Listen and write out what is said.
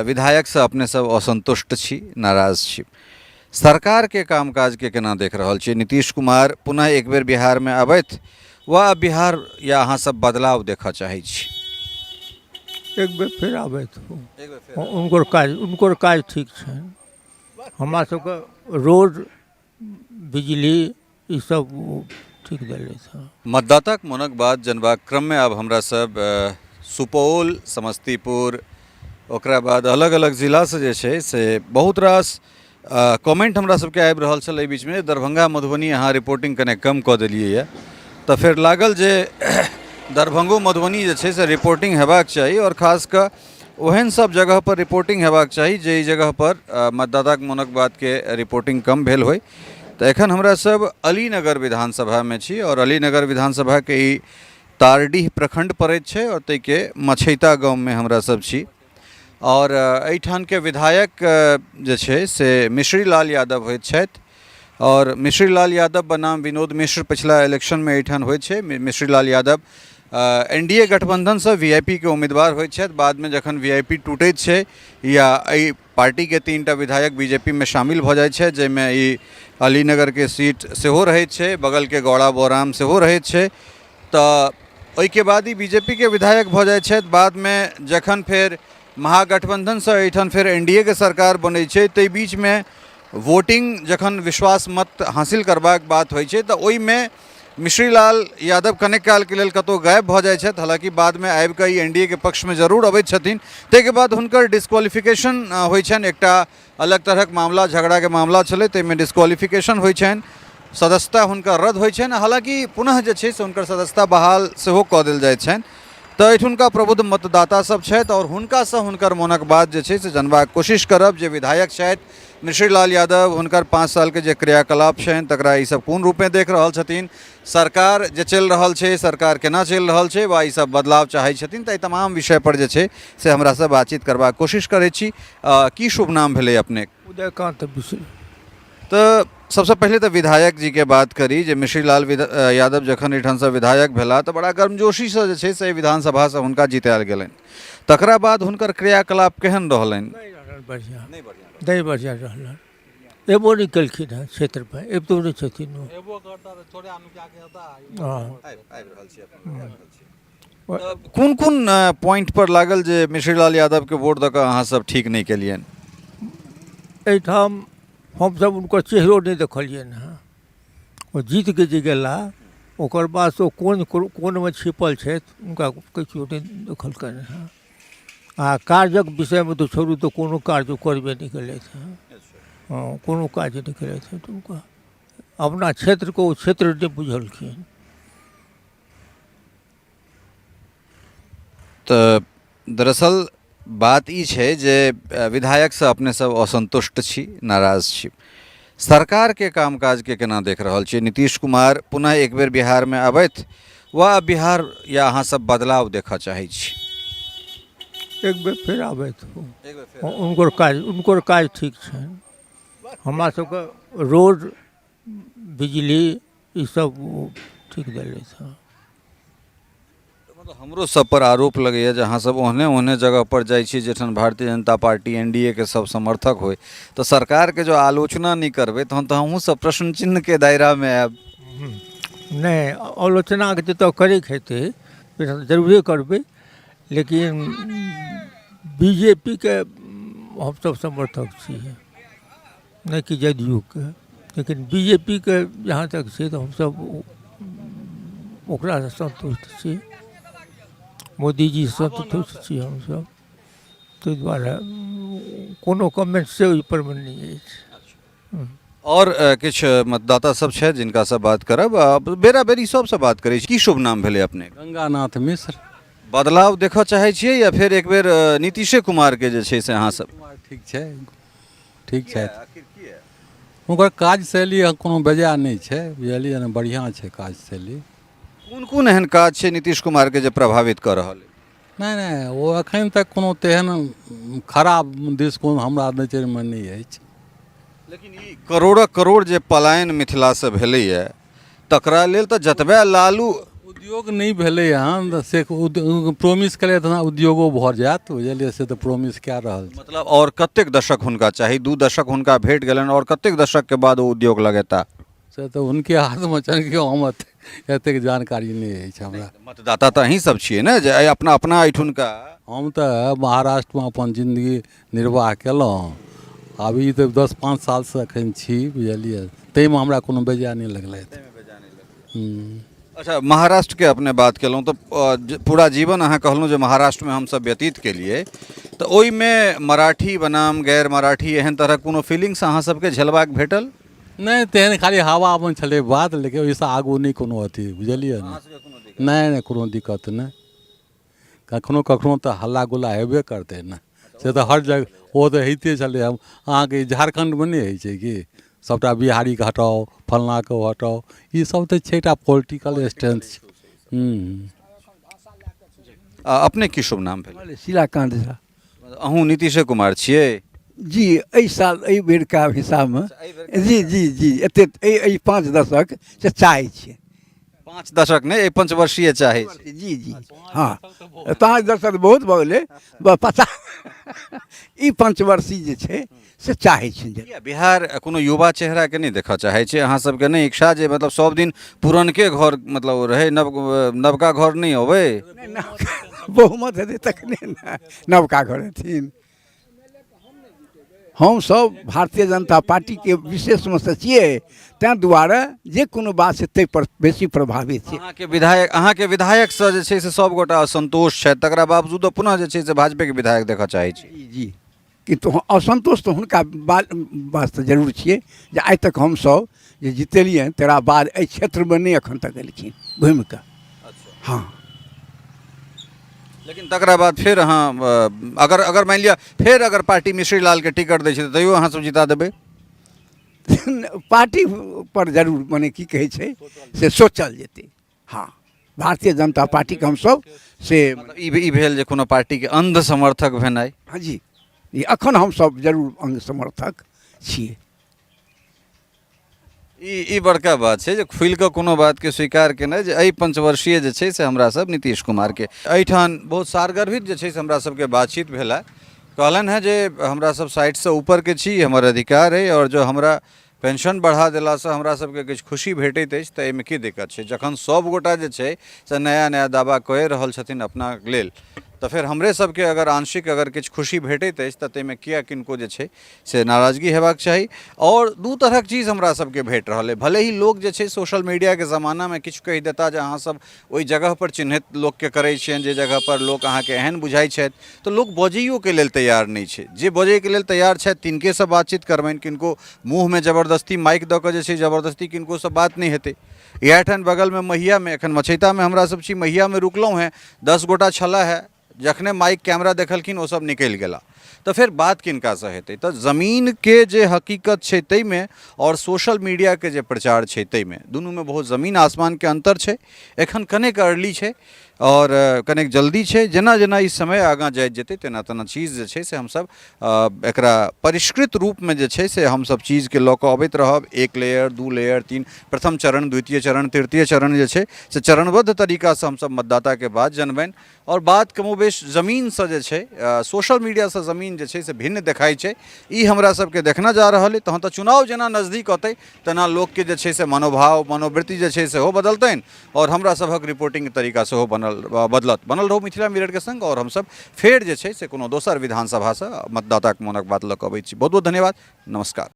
विधायक से अपने सब असंतुष्ट छी, नाराज छी। सरकार के कामकाज के केना देख रहल छी? नीतीश कुमार पुनः एक बेर बिहार में अबैत वा बिहार या अहाँ सब बदलाव देखा चाहै छी? एक बेर फिर आबैत हो, उनकर काज ठीक छै। हमरा सबके रोड बिजली ई सब ठीक दिले था। मतदाता के मोनक बात जनबाक क्रम में अब हमरा सब सुपौल, समस्तीपुर, ओकरा बाद अलग अलग जिला से जे छै से बहुत रास कमेंट हमरा सबके आबि रहल छल एहि बीच में। दरभंगा मधुबनी अहाँ रिपोर्टिंग कने कम कऽ देलियै यऽ, तऽ फेर लागल जे दरभंगो मधुबनी जे छै से रिपोर्टिंग हेबाक चाही, और खास कऽ ओहन सब जगह पर रिपोर्टिंग हेबाक चाही जे जगह पर मतदाता के मोनक बात के रिपोर्टिंग कम भेल होय। तऽ एखन हमरा सब अलीनगर विधानसभा में छी, और अलीनगर विधानसभा के ई तारडीह प्रखंड पड़ैत छै, और तै के मछैता गाँव में हमरा सब छी। और एहिठाम के विधायक जे छै से मिश्री लाल यादव होइत छथि, और मिश्री लाल यादव बनाम विनोद मिश्र पिछला इलेक्शन में एहिठाम होइत छै। मिश्री लाल यादव एनडीए गठबंधन से वीआईपी के उम्मीदवार होइत छथि। बाद में जखन वीआईपी टूटैत छै या एहि पार्टी के 3टा विधायक बीजेपी में शामिल भऽ जाइ छै, जाहिमे ई अलीनगर के सीट सेहो रहैत छै, बगल के गौड़ा बोराम सेहो रहैत छै, तऽ ओहिके बाद ही बीजेपी के विधायक भऽ जाइ छथि। बाद में जखन फेर महागठबंधन से एहिठाम फेर एनडीए के सरकार बनै छै, ताहि बीच में वोटिंग जखन विश्वास मत हासिल करबाक बात होइ छै, तऽ ओहिमे मिश्री लाल यादव कनेक काल के लेल कतौ गायब भऽ जाइ छथि। हालांकि बाद में आबि कऽ ई एनडीए के पक्ष में जरूर अबैत छथिन। ताहिके बाद हुनकर डिस्क्वालिफिकेशन होइ छनि, एकटा अलग तरहक मामला, झगड़ा के मामला छलै, ताहिमे डिस्क्वालिफिकेशन होइ छनि, सदस्यता हुनकर रद्द होइ छनि। हालांकि पुनः जे छै से हुनकर सदस्यता बहाल सेहो कऽ देल जाइत छनि। तऽ एहिठुनका प्रबुद्ध मतदाता सब छथि, और हुनकासँ हुनकर मोनक बात जे छै से जानबाक कोशिश करब। जे विधायक छथि मिश्री लाल यादव, हुनकर 5 साल के जे क्रियाकलाप छनि तकरा ई सब कोन रूप में देख रहल छथिन? सरकार जे चलि रहल छै, सरकार केना चलि रहल छै, वा ई सब बदलाव चाहै छथिन? तऽ ई तमाम विषय पर जे छै से हमरा सब बातचीत करबाक कोशिश करै छी। की शुभ नाम भेलै अपने? उदयकांत मिश्र। तऽ सबसे पहले तो विधायक जी के बात करी। जे मिश्री लाल यादव जखन एहिठाम से विधायक भेला तऽ बड़ा गर्मजोशी से जे छै से विधानसभा से हुनका जितायल गेलनि। तकरा बाद हुनकर क्रियाकलाप केहन रहलनि? नहीं बढ़िया रहलन। एबो नहीं केलखिन हँ क्षेत्र पर, एबतो नहीं छथिन। कोन कोन पॉइंट पर लागल जे मिश्री लाल यादव के वोट दऽ कऽ अहाँ सब ठीक नहीं केलियनि? एहिठाम हमसब उनकर चेहरो नहीं देखलियनि हँ। ओ जीत के जे गेला, ओकर बाद से कोन में छिपल छथि उनका किछो नहीं देखलकनि हँ। आ कार्यक विषय में तो छोड़ू, तो कोनो कार्य करबे नहीं केलथि हँ। हाँ, कोनो काज नहीं केलथि हँ। उनका अपना क्षेत्र को क्षेत्र नहीं बुझलखिन। तऽ दरअसल बात ई छै जे विधायक से अपने सब असंतुष्ट छी, नाराज छी। सरकार के कामकाज के केना देख रहल छी? नीतीश कुमार पुनः एक बेर बिहार में अबैत वा बिहार या अहाँ सब बदलाव देखा चाहै छी? एक बेर फिर आबैत हो, उनकर काज ठीक छै। हमरा सबके रोड बिजली ई सब ठीक दिले था। हमरो सब पर आरोप लगैया जे अहाँ सब ओहने जगह पर जाइ छी जखन भारतीय जनता पार्टी एनडीए के सब समर्थक होय, तो सरकार के जो आलोचना नहीं करबै तहन तो हमहूँ सब प्रश्न चिन्ह के दायरा में आयब। नहीं, आलोचना के तो करे हेतै, जरूरे करबै, लेकिन बीजेपी के हम सब समर्थक छी, नहीं कि जदयू के। लेकिन बीजेपी के जहाँ तक छै तो हम सब ओकरा से संतुष्ट छी, मोदी जी संतुष्ट छी हम सब। ताहि दुआरे कोनो कमेंट से ओहि पर में नहीं अछि। और किछु मतदाता सब छै जिनका से बात करब। बेरा बेरी सबसे बात करै छी। की शुभ नाम भेलै अपने? गंगानाथ मिश्र। बदलाव देखऽ चाहै छियै या फिर एक बेर नीतीशे कुमार के जे छै से अहाँ सब? ठीक छै, ठीक छै। हुनकर कार्यशैली कोनो बेजाय नहीं छै, बुझलियै ने, बढ़िया छै कार्यशैली। कोन कोन एहन काज छै नीतीश कुमार के जे प्रभावित कऽ रहल है? नहीं, वो अखन तक कोनो तेहन खराब दृष्टिकोण हमरा नजर में नहीं अछि। लेकिन ई करोड़ जे पलायन मिथिला से भेलैया, तकरा लेल तऽ जतबे लालू उद्योग नहीं भेलै हन तऽ से प्रोमिस करै तऽ उद्योगो भऽ जायत बुझलियै से तऽ प्रोमिस कए रहल छै। मतलब और कतेक दशक हुनका चाही, 2 दशक हुनका भेट गेलनि और कतेक दशक के बाद ओ उद्योग लगेता? से तऽ हुनके हाथमे छनि कि हम एतेक जानकारी नहि अछि हमरा। मतदाता तऽ अहीं सब छियै ने जे अइ अपना अपना एहिठुनका। हम तऽ महाराष्ट्रमे अपन जिन्दगी निर्वाह केलहुँ, आब ई तऽ 10-5 सालसँ एखन छी बुझलियै, ताहिमे हमरा कोनो बेजाय नहि लगलथि। अच्छा, महाराष्ट्र के अपने बात केलहुँ तऽ पूरा जीवन अहाँ कहलहुँ जे महाराष्ट्र में हमसब व्यतीत केलिए, तऽ ओहिमे मराठी बनाम गैर मराठी एहन तरह कोनो फीलिंग्स अहाँ सबके झेलबाक भेटल? नहि तेहन खाली हवामे छलै बात, लेकिन ओहिसँ आगू नहि कोनो अथी बुझलियै ने। नहि कोनो दिक्कत नहि, कखनो कखनो तऽ हल्ला गुल्ला हेबे करतै ने, से तऽ हर जगह ओ तऽ होइते छलै। अहाँके झारखण्डमे नहि होइ छै कि सबटा बिहारीके हटाओ फल्लाँके हटाओ, ई सब तऽ छै एकटा पॉलिटिकल स्टैंड छै। अपने की शुभ नाम भेल? शीलाकांत झा अहूँ नीतीशे कुमार छियै? जी, एहि साल एहि बेरका हिसाबमे जी जी जी एतेक एहि 5 दशक से चाहै छियै। 5 दशक नहीं, 1 पंचवर्षीय चाहे छी। जी जी हाँ, 5 दशक बहुत भऽ गेलै, 50 ई पंचवर्षीय जे छै से चाहै छी। किया बिहार कोनो युवा चेहरा के नहीं देखऽ चाहे छै? अहाँ सबके नहीं इच्छा जे मतलब सब दिन पुरनके घर मतलब रहे, नवका घर नहीं होवे? बहुमत हेतै तखने ने नवका घर हेथिन। हम सब भारतीय जनता पार्टी के विशेषमे से छियै, ताहि दुआरे जे कोनो बात छै ताहि पर बेसी प्रभावित छै। अहाँके विधायक से जे छै से सब गोटा असंतोष छै, तकरा बावजूदो पुनः जे छै से भाजपे के विधायक देखऽ चाहे छी। जी जी, किन्तु असंतोष तऽ हुनका वास्ते जरूर छियै जे आइ तक हमसब जे जितेलियनि तकरा बाद एहि क्षेत्रमे नहि एखन तक एलखिन घुमि कऽ। हाँ, लेकिन तकरा बाद फिर अहाँ अगर मान लिअ फिर अगर पार्टी मिश्री लाल के टिकट दै छै तऽ तैयो अहाँ सब जिता देबै? पार्टी पर जरूर मने की कहै छै से सोचल जेतै। हाँ, भारतीय जनता पार्टीके हमसब से ई भेल जे कोनो पार्टी के अंध समर्थक भेनाइ। हाँ जी, एखन हमसब जरूर अंग समर्थक छियै। ई बड़का बात छै जे खुलि कऽ कोनो बातके स्वीकार केनाइ जे एहि पंचवर्षीय जे छै से हमरा सब नीतीश कुमारके एहिठाम बहुत सारगर्भित जे छै से हमरा सबके बातचीत भेला। कहलनि हैं जे हमरा सब 60 से ऊपर के छी, हमर अधिकार है, और जो हमरा पेंशन बढ़ा देलासँ हमरा सबके किछु खुशी भेटैत अछि तऽ एहिमे की दिक्कत छै? जखन सब गोटा जे छै से नया नया दावा कहि रहल छथिन अपना लेल, तऽ फिर हमरे सबके अगर आंशिक अगर किछु खुशी भेटैत अछि तऽ ताहिमे किया किनको जे छै से नाराजगी हेबाक चाही? और 2 तरहक चीज हमरा सबके भेट रहल है। भले ही लोग जे छै सोशल मीडिया के ज़मानामे किछु कहि देता जे अहाँ सब ओहि जगह पर चिन्हित लोकके करै छियनि जे जगह पर लोक अहाँके एहन बुझाइ छथि, तऽ लोक बजैयो के लेल तैयार नहीं छै। जे बजै के लेल तैयार छथि तिनके से बातचीत करबनि, किनको मुँह में जबरदस्ती माइक दऽ कऽ जे छै जबरदस्ती किनको से बात नहीं हेतै। इएह ठाम बगलमे महियामे, एखन मछैतामे हमरा सब छी, महियामे रुकलहुँ हैं, 10 गोटा छला है, जखने माइक कैमरा देखलखिन ओ सब निकलि गेला, तो फिर बात किनका से हेतै? तो जमीन के जे हकीकत छै ताहिमे और सोशल मीडिया के जे प्रचार छै ताहिमे दुनूमे बहुत जमीन आसमान के अंतर छै। एखन कनेक अर्ली छै और कनेक जल्दी छै। जेना जेना ई समय आगाँ जाइत जेतै तेना तेना चीज जे छै से हमसब एकरा परिष्कृत रूपमे जे छै से हमसब चीजके लऽ कऽ अबैत रहब। 1 लेयर 2 लेयर 3, प्रथम चरण, द्वितीय चरण, तृतीय चरण जे छै से चरणबद्ध तरीकासँ हमसब मतदाताके बात जनबनि। और बात कमोबेश जमीनसँ जे छै, सोशल मीडियासँ जमीन जे छै से भिन्न देखाइ छै। ई हमरा सबके देखना जा रहल है। तहन तऽ चुनाव जेना नजदीक औतै तेना लोकके जे छै से मनोभाव मनोवृत्ति जे छै सेहो बदलतनि और हमरा सभक रिपोर्टिंग तरीका सेहो बदलत। बनल रहू मिथिला मिरर के संग, और हमसब फेर जे छै से कोनो दोसर विधानसभासँ मतदाताके मोनक बात लऽ कऽ अबै छी। बहुत बहुत धन्यवाद, नमस्कार।